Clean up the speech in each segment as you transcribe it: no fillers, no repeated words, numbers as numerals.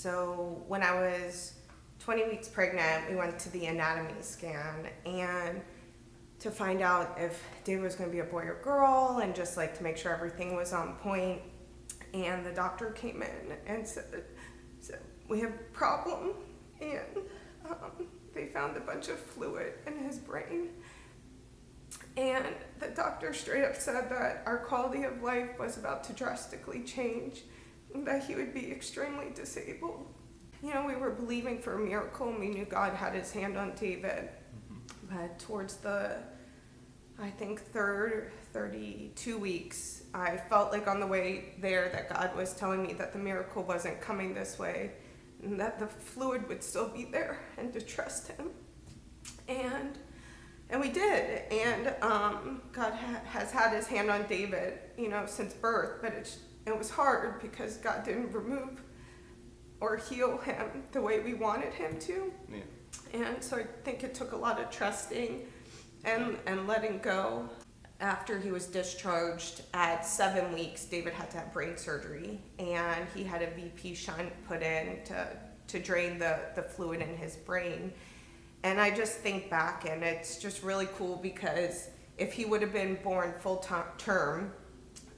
So when I was 20 weeks pregnant, we went to the anatomy scan and to find out if David was going to be a boy or girl, and just like to make sure everything was on point. And the doctor came in and said we have a problem, and they found a bunch of fluid in his brain. And the doctor straight up said that our quality of life was about to drastically change, and that he would be extremely disabled. You know, we were believing for a miracle, and we knew God had his hand on David. But towards the, I think, 32 weeks, I felt like on the way there that God was telling me that the miracle wasn't coming this way, and that the fluid would still be there, and to trust him. And we did. And God has had his hand on David, you know, since birth, but it was hard because God didn't remove or heal him the way we wanted him to. Yeah. And so I think it took a lot of trusting and letting go. After he was discharged at 7 weeks, David had to have brain surgery, and he had a VP shunt put in to drain the fluid in his brain. And I just think back, and it's just really cool because if he would have been born full term,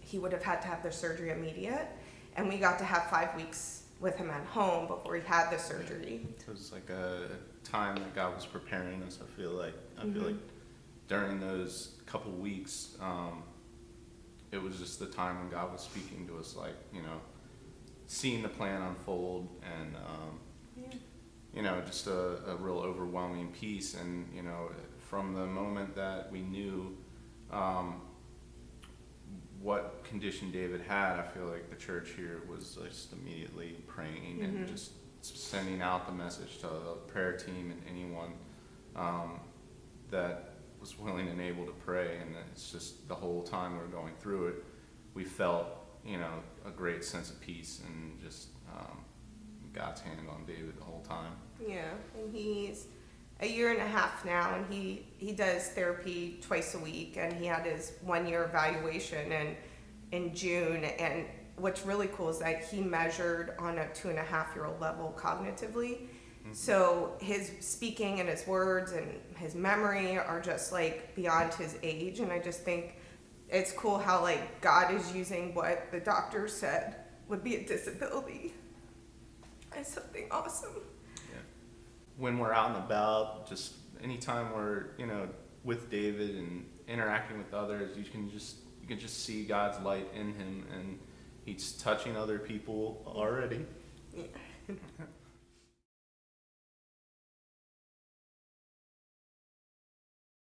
he would have had to have the surgery immediate, and we got to have 5 weeks with him at home before he had the surgery. It was like a time that God was preparing us. I feel like during those couple weeks, it was just the time when God was speaking to us, like, you know, seeing the plan unfold, and you know, just a real overwhelming peace. And you know, from the moment that we knew what condition David had, I feel like the church here was just immediately praying and just sending out the message to the prayer team and anyone that was willing and able to pray. And it's just the whole time we were going through it, we felt, you know, a great sense of peace and just God's hand on David the whole time. Yeah, and he's a year and a half now, and he does therapy twice a week, and he had his 1 year evaluation in June. And what's really cool is that he measured on a 2.5-year-old level cognitively. So his speaking and his words and his memory are just like beyond his age. And I just think it's cool how like God is using what the doctor said would be a disability as something awesome. When we're out and about, just anytime we're, you know, with David and interacting with others, you can just see God's light in him, and he's touching other people already.